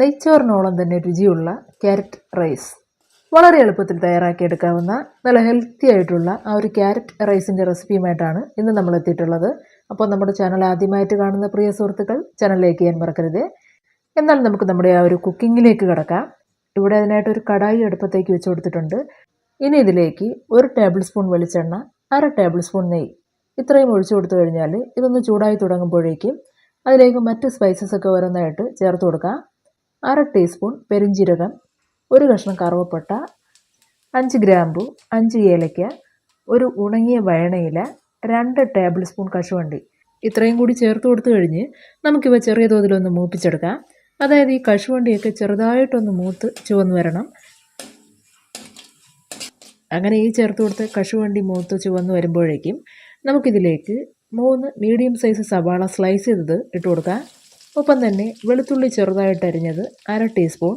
നെയ്ച്ചോറിനോളം തന്നെ രുചിയുള്ള carrot rice വളരെ എളുപ്പത്തിൽ തയ്യാറാക്കിയെടുക്കാവുന്ന നല്ല ഹെൽത്തി ആയിട്ടുള്ള ആ ഒരു ക്യാരറ്റ് റൈസിൻ്റെ റെസിപ്പിയുമായിട്ടാണ് ഇന്ന് നമ്മൾ എത്തിയിട്ടുള്ളത്. അപ്പോൾ നമ്മുടെ ചാനൽ ആദ്യമായിട്ട് കാണുന്ന പ്രിയ സുഹൃത്തുക്കൾ ചാനൽ ലൈക്ക് ചെയ്യാൻ മറക്കരുത്. എന്നാൽ നമുക്ക് നമ്മുടെ ആ ഒരു കുക്കിങ്ങിലേക്ക് കിടക്കാം. ഇവിടെ അതിനായിട്ട് ഒരു കടായി അടുപ്പത്തേക്ക് വെച്ച് കൊടുത്തിട്ടുണ്ട്. ഇനി ഇതിലേക്ക് 1 ടേബിൾ സ്പൂൺ വെളിച്ചെണ്ണ, 1/2 ടേബിൾ സ്പൂൺ നെയ്യ് ഇത്രയും ഒഴിച്ചു കൊടുത്തു കഴിഞ്ഞാൽ ഇതൊന്ന് ചൂടായി തുടങ്ങുമ്പോഴേക്കും അതിലേക്ക് മറ്റ് സ്പൈസസ് ഒക്കെ ഓരോന്നായിട്ട് ചേർത്ത് കൊടുക്കാം. 1/2 ടീസ്പൂൺ പെരിഞ്ജീരകം, 1 കഷ്ണം കറുവപ്പട്ട, 5 ഗ്രാമ്പു, 5 ഏലയ്ക്ക, 1 ഉണങ്ങിയ വയണയില, 2 ടേബിൾ സ്പൂൺ കശുവണ്ടി ഇത്രയും കൂടി ചേർത്ത് കൊടുത്തു കഴിഞ്ഞ് നമുക്കിവ ചെറിയ തോതിലൊന്ന് മൂപ്പിച്ചെടുക്കാം. അതായത് ഈ കശുവണ്ടിയൊക്കെ ചെറുതായിട്ടൊന്ന് മൂത്ത് ചുവന്ന് വരണം. അങ്ങനെ ഈ ചേർത്ത് കൊടുത്ത് കശുവണ്ടി മൂത്ത് ചുവന്ന് വരുമ്പോഴേക്കും നമുക്കിതിലേക്ക് 3 മീഡിയം സൈസ് സവാള സ്ലൈസ് ചെയ്തത് ഇട്ട് കൊടുക്കാം. ഒപ്പം തന്നെ വെളുത്തുള്ളി ചെറുതായിട്ട് അരിഞ്ഞത് 1/2 ടീസ്പൂൺ,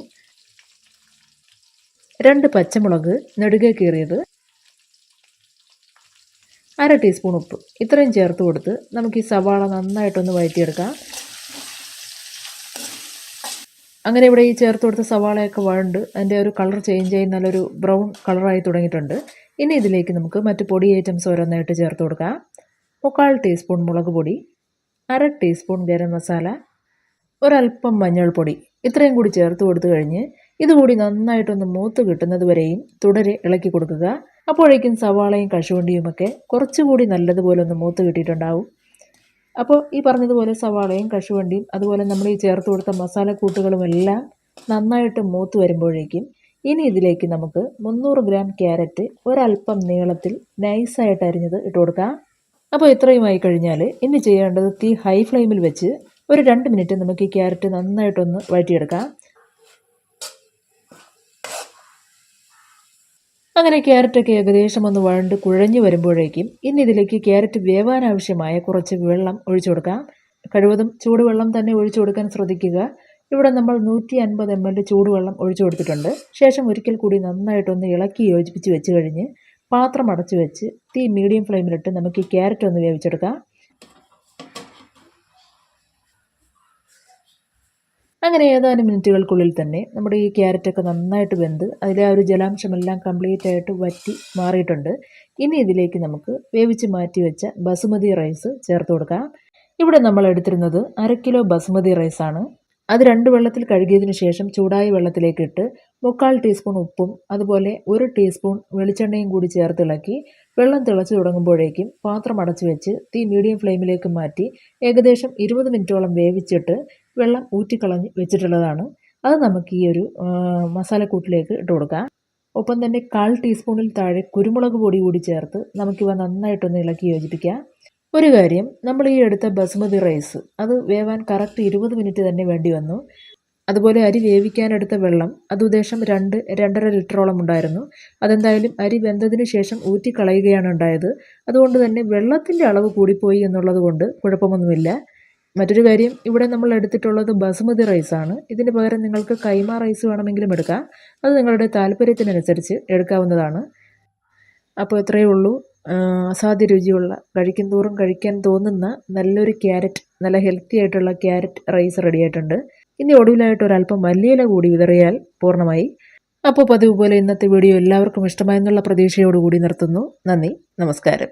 2 പച്ചമുളക് നെടുകെ കീറിയത്, 1/2 ടീസ്പൂൺ ഉപ്പ് ഇത്രയും ചേർത്ത് കൊടുത്ത് നമുക്ക് ഈ സവാള നന്നായിട്ടൊന്ന് വഴറ്റിയെടുക്കാം. അങ്ങനെ ഇവിടെ ഈ ചേർത്ത് കൊടുത്ത സവാളയൊക്കെ വഴണ്ട് അതിൻ്റെ ഒരു കളർ ചേഞ്ച് ആയി നല്ലൊരു ബ്രൗൺ കളറായി തുടങ്ങിയിട്ടുണ്ട്. ഇനി ഇതിലേക്ക് നമുക്ക് മറ്റ് പൊടി ഐറ്റംസ് ഓരോന്നായിട്ട് ചേർത്ത് കൊടുക്കാം. 1/4 ടീസ്പൂൺ മുളക് പൊടി, 1/2 ടീസ്പൂൺ ഗരം മസാല, ഒരൽപ്പം മഞ്ഞൾപ്പൊടി ഇത്രയും കൂടി ചേർത്ത് കൊടുത്തു കഴിഞ്ഞ് ഇതുകൂടി നന്നായിട്ടൊന്ന് മൂത്ത് കിട്ടുന്നത് വരെയും തുടരെ ഇളക്കി കൊടുക്കുക. അപ്പോഴേക്കും സവാളയും കശുവണ്ടിയുമൊക്കെ കുറച്ചുകൂടി നല്ലതുപോലെ ഒന്ന് മൂത്ത് കിട്ടിയിട്ടുണ്ടാവും. അപ്പോൾ ഈ പറഞ്ഞതുപോലെ സവാളയും കശുവണ്ടിയും അതുപോലെ നമ്മൾ ഈ ചേർത്ത് കൊടുത്ത മസാലക്കൂട്ടുകളും എല്ലാം നന്നായിട്ട് മൂത്ത് വരുമ്പോഴേക്കും ഇനി ഇതിലേക്ക് നമുക്ക് 300 ഗ്രാം ക്യാരറ്റ് ഒരൽപ്പം നീളത്തിൽ നൈസായിട്ട് അരിഞ്ഞത് ഇട്ട് കൊടുക്കാം. അപ്പോൾ ഇത്രയുമായി കഴിഞ്ഞാൽ ഇനി ചെയ്യേണ്ടത് തീ ഹൈ ഫ്ലെയിമിൽ വെച്ച് ഒരു 2 മിനിറ്റ് നമുക്ക് ഈ ക്യാരറ്റ് നന്നായിട്ടൊന്ന് വഴറ്റിയെടുക്കാം. അങ്ങനെ ക്യാരറ്റൊക്കെ ഏകദേശം ഒന്ന് വഴണ്ട് കുഴഞ്ഞു വരുമ്പോഴേക്കും ഇനി ഇതിലേക്ക് ക്യാരറ്റ് വേവാൻ ആവശ്യമായ കുറച്ച് വെള്ളം ഒഴിച്ചു കൊടുക്കാം. കഴിവതും ചൂടുവെള്ളം തന്നെ ഒഴിച്ചു കൊടുക്കാൻ ശ്രദ്ധിക്കുക. ഇവിടെ നമ്മൾ 150 ml ചൂടുവെള്ളം ഒഴിച്ചു കൊടുത്തിട്ടുണ്ട്. ശേഷം ഒരിക്കൽ കൂടി നന്നായിട്ടൊന്ന് ഇളക്കി യോജിപ്പിച്ച് വെച്ച് കഴിഞ്ഞ് പാത്രം അടച്ചു വെച്ച് തീ മീഡിയം ഫ്ലെയിമിലിട്ട് നമുക്ക് ഈ ക്യാരറ്റ് ഒന്ന് വേവിച്ചെടുക്കാം. അങ്ങനെ ഏതാനും മിനിറ്റുകൾക്കുള്ളിൽ തന്നെ നമ്മുടെ ഈ ക്യാരറ്റൊക്കെ നന്നായിട്ട് വെന്ത് അതിലെ ആ ഒരു ജലാംശമെല്ലാം കംപ്ലീറ്റ് ആയിട്ട് വറ്റി മാറിയിട്ടുണ്ട്. ഇനി ഇതിലേക്ക് നമുക്ക് വേവിച്ച് മാറ്റി വെച്ച ബസുമതി റൈസ് ചേർത്ത് കൊടുക്കാം. ഇവിടെ നമ്മൾ എടുത്തിരുന്നത് 1/2 കിലോ ബസുമതി റൈസാണ്. അത് 2 വെള്ളത്തിൽ കഴുകിയതിന് ശേഷം ചൂടായ വെള്ളത്തിലേക്ക് ഇട്ട് 1/4 ടീസ്പൂൺ ഉപ്പും അതുപോലെ 1 ടീസ്പൂൺ വെളിച്ചെണ്ണയും കൂടി ചേർത്തിളക്കി വെള്ളം തിളച്ച് തുടങ്ങുമ്പോഴേക്കും പാത്രം അടച്ചു വെച്ച് തീ മീഡിയം ഫ്ലെയിമിലേക്ക് മാറ്റി ഏകദേശം 20 മിനിറ്റോളം വേവിച്ചിട്ട് വെള്ളം ഊറ്റിക്കളഞ്ഞ് വെച്ചിട്ടുള്ളതാണ്. അത് നമുക്ക് ഈ ഒരു മസാലക്കൂട്ടിലേക്ക് ഇട്ട് കൊടുക്കാം. ഒപ്പം തന്നെ 1/4 ടീസ്പൂണിൽ താഴെ കുരുമുളക് പൊടി കൂടി ചേർത്ത് നമുക്കിവ നന്നായിട്ടൊന്ന് ഇളക്കി യോജിപ്പിക്കാം. ഒരു കാര്യം, നമ്മൾ ഈ എടുത്ത ബസുമതി റൈസ് അത് വേവാൻ കറക്റ്റ് 20 മിനിറ്റ് തന്നെ വേണ്ടി വന്നു. അതുപോലെ അരി വേവിക്കാനെടുത്ത വെള്ളം അത് ഉദ്ദേശം 2-2.5 ലിറ്ററോളം ഉണ്ടായിരുന്നു. അതെന്തായാലും അരി വെന്തതിന് ശേഷം ഊറ്റിക്കളയുകയാണ് ഉണ്ടായത്. അതുകൊണ്ട് തന്നെ വെള്ളത്തിൻ്റെ അളവ് കൂടിപ്പോയി എന്നുള്ളത് കൊണ്ട് കുഴപ്പമൊന്നുമില്ല. മറ്റൊരു കാര്യം, ഇവിടെ നമ്മൾ എടുത്തിട്ടുള്ളത് ബസുമതി റൈസാണ്. ഇതിന് പകരം നിങ്ങൾക്ക് കൈമ റൈസ് വേണമെങ്കിലും എടുക്കാം. അത് നിങ്ങളുടെ താല്പര്യത്തിനനുസരിച്ച് എടുക്കാവുന്നതാണ്. അപ്പോൾ ഇത്രയേ ഉള്ളൂ. അസാധ്യ രുചിയുള്ള, കഴിക്കും തോറും കഴിക്കാൻ തോന്നുന്ന നല്ലൊരു ക്യാരറ്റ്, നല്ല ഹെൽത്തി ആയിട്ടുള്ള ക്യാരറ്റ് റൈസ് റെഡി ആയിട്ടുണ്ട്. ഇനി ഒടുവിലായിട്ട് ഒരല്പം മല്ലിയില കൂടി വിതറിയാൽ പൂർണ്ണമായി. അപ്പോൾ പതിവ് പോലെ ഇന്നത്തെ വീഡിയോ എല്ലാവർക്കും ഇഷ്ടമായെന്നുള്ള പ്രതീക്ഷയോടുകൂടി നിർത്തുന്നു. നന്ദി, നമസ്കാരം.